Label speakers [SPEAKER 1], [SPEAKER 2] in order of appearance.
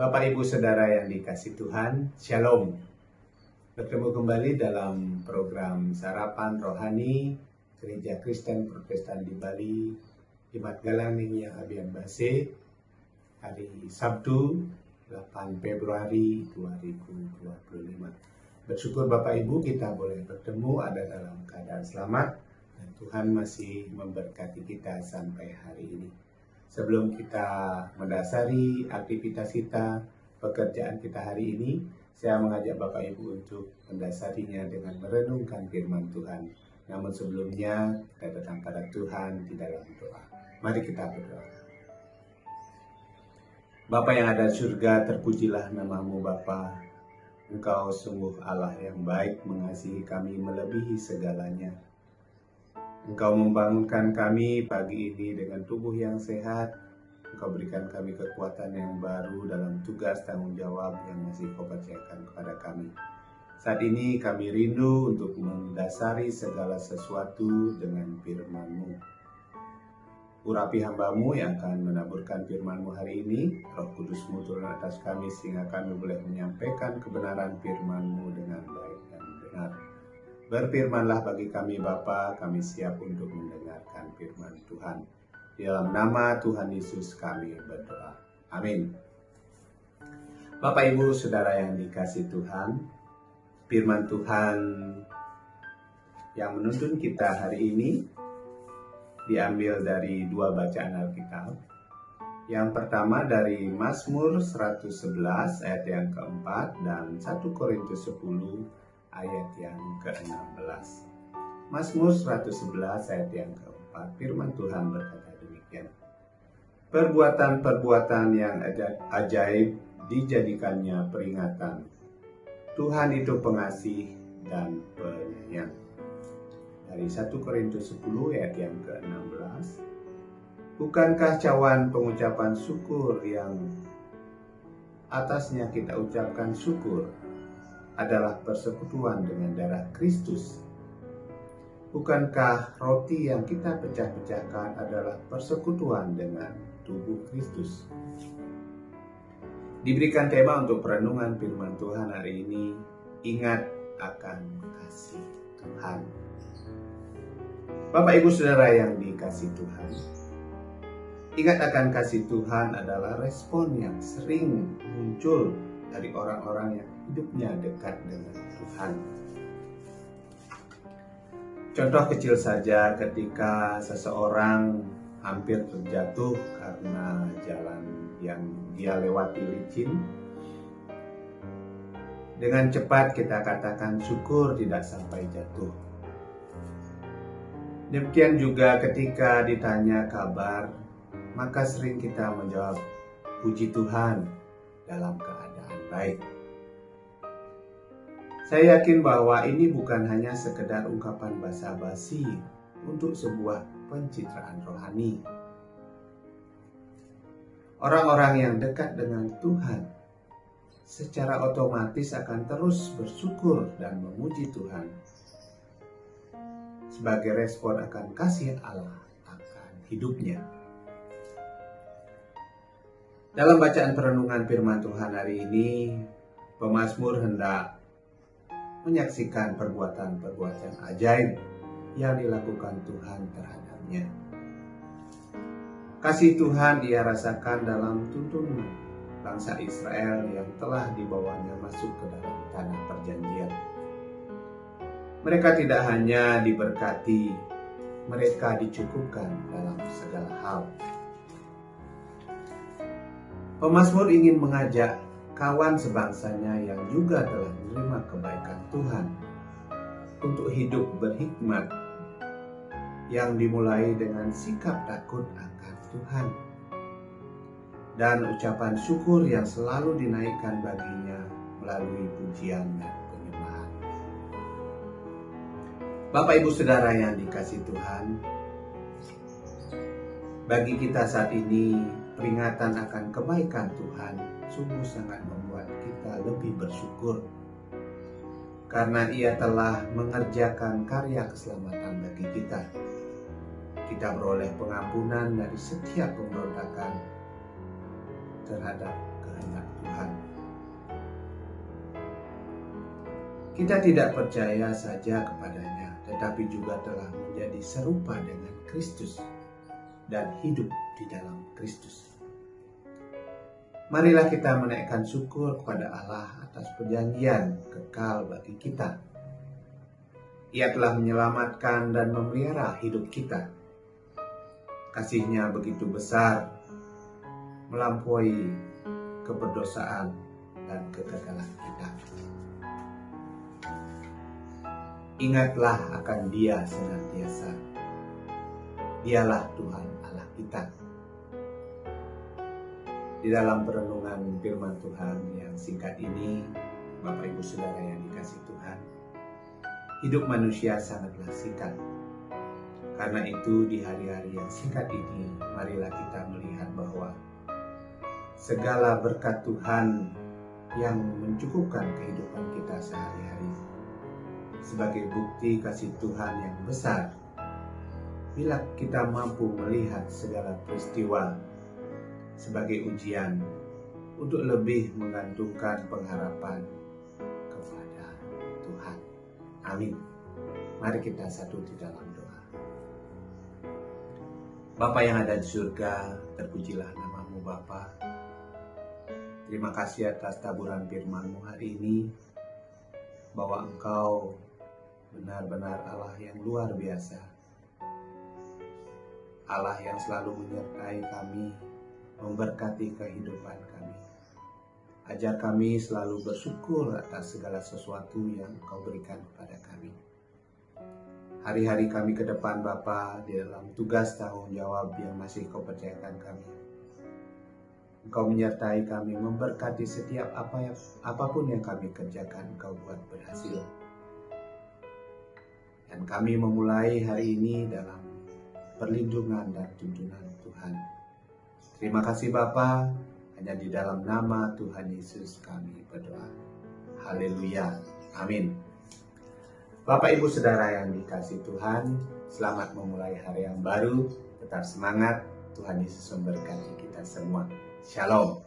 [SPEAKER 1] Bapak Ibu Saudara yang dikasih Tuhan, Shalom. Bertemu kembali dalam program Sarapan Rohani Gereja Kristen Protestan di Bali, Jemaat Galangningnya yang Abian Base, hari Sabtu 8 Februari 2025. Bersyukur Bapak Ibu kita boleh bertemu ada dalam keadaan selamat dan Tuhan masih memberkati kita sampai hari ini. Sebelum kita mendasari aktivitas kita, pekerjaan kita hari ini, saya mengajak Bapak Ibu untuk mendasarinya dengan merenungkan firman Tuhan. Namun sebelumnya kita datang pada Tuhan di dalam doa. Mari kita berdoa. Bapa yang ada di surga, terpujilah namamu Bapa. Engkau sungguh Allah yang baik, mengasihi kami melebihi segalanya. Engkau membangunkan kami pagi ini dengan tubuh yang sehat. Engkau berikan kami kekuatan yang baru dalam tugas tanggung jawab yang masih Kau percayakan kepada kami. Saat ini kami rindu untuk mendasari segala sesuatu dengan firman-Mu. Urapi hamba-Mu yang akan menaburkan firman-Mu hari ini. Roh Kudus-Mu turun atas kami sehingga kami boleh menyampaikan kebenaran firman-Mu dengan baik dan benar. Berfirmanlah bagi kami Bapa, kami siap untuk mendengarkan firman Tuhan. Di dalam nama Tuhan Yesus kami berdoa. Amin. Bapak Ibu Saudara yang dikasih Tuhan, firman Tuhan yang menuntun kita hari ini diambil dari dua bacaan Alkitab. Yang pertama dari Mazmur 111 ayat yang keempat dan 1 Korintus 10 ayat yang ke-16. Mazmur 111 ayat yang keempat, firman Tuhan berkata demikian. Perbuatan-perbuatan yang ajaib dijadikannya peringatan. Tuhan itu pengasih dan penyayang. Dari 1 Korintus 10 ayat yang ke-16. Bukankah cawan pengucapan syukur yang atasnya kita ucapkan syukur adalah persekutuan dengan darah Kristus? Bukankah roti yang kita pecah-pecahkan adalah persekutuan dengan tubuh Kristus? Diberikan tema untuk perenungan firman Tuhan hari ini, ingat akan kasih Tuhan. Bapak Ibu Saudara yang dikasih Tuhan, ingat akan kasih Tuhan adalah respon yang sering muncul dari orang-orang yang hidupnya dekat dengan Tuhan. Contoh kecil saja ketika seseorang hampir terjatuh karena jalan yang dia lewati licin. Dengan cepat kita katakan syukur tidak sampai jatuh. Demikian juga ketika ditanya kabar, maka sering kita menjawab puji Tuhan dalam keadaan baik. Saya yakin bahwa ini bukan hanya sekedar ungkapan basa-basi untuk sebuah pencitraan rohani. Orang-orang yang dekat dengan Tuhan secara otomatis akan terus bersyukur dan memuji Tuhan sebagai respon akan kasih Allah akan hidupnya. Dalam bacaan perenungan firman Tuhan hari ini, pemazmur hendak menyaksikan perbuatan-perbuatan ajaib yang dilakukan Tuhan terhadapnya. Kasih Tuhan ia rasakan dalam tuntunan bangsa Israel yang telah dibawanya masuk ke dalam tanah perjanjian. Mereka tidak hanya diberkati, mereka dicukupkan dalam segala hal. Pemazmur ingin mengajak kawan sebangsanya yang juga telah menerima kebaikan Tuhan untuk hidup berhikmat yang dimulai dengan sikap takut akan Tuhan dan ucapan syukur yang selalu dinaikkan baginya melalui pujian dan penyembahan. Bapak Ibu Saudara yang dikasih Tuhan, bagi kita saat ini peringatan akan kebaikan Tuhan sungguh sangat membuat kita lebih bersyukur karena Ia telah mengerjakan karya keselamatan bagi kita. Kita beroleh pengampunan dari setiap pemberontakan terhadap kehendak Tuhan. Kita tidak percaya saja kepadanya, tetapi juga telah menjadi serupa dengan Kristus dan hidup di dalam Kristus. Marilah kita menaikkan syukur kepada Allah atas perjanjian kekal bagi kita. Ia telah menyelamatkan dan memelihara hidup kita. Kasih-Nya begitu besar, melampaui keberdosaan dan kegagalan kita. Ingatlah akan Dia senantiasa. Dialah Tuhan Allah kita. Di dalam perenungan firman Tuhan yang singkat ini, Bapak Ibu Saudara yang dikasihi Tuhan, hidup manusia sangatlah singkat. Karena itu di hari-hari yang singkat ini, marilah kita melihat bahwa segala berkat Tuhan yang mencukupkan kehidupan kita sehari-hari sebagai bukti kasih Tuhan yang besar. Bila kita mampu melihat segala peristiwa sebagai ujian untuk lebih menggantungkan pengharapan kepada Tuhan. Amin. Mari kita satu di dalam doa. Bapa yang ada di surga, terpujilah nama-Mu Bapa. Terima kasih atas taburan firman-Mu hari ini, bahwa Engkau benar-benar Allah yang luar biasa. Allah yang selalu menyertai kami, memberkati kehidupan kami. Ajar kami selalu bersyukur atas segala sesuatu yang Engkau berikan kepada kami. Hari-hari kami ke depan Bapa, di dalam tugas tanggung jawab yang masih Kau percayakan kami. Engkau menyertai kami, memberkati setiap apapun yang kami kerjakan, Engkau buat berhasil. Dan kami memulai hari ini dalam perlindungan dan tuntunan Tuhan. Terima kasih Bapa, hanya di dalam nama Tuhan Yesus kami berdoa. Haleluya. Amin. Bapak Ibu Saudara yang dikasihi Tuhan, selamat memulai hari yang baru. Tetap semangat, Tuhan Yesus memberkati kita semua. Shalom.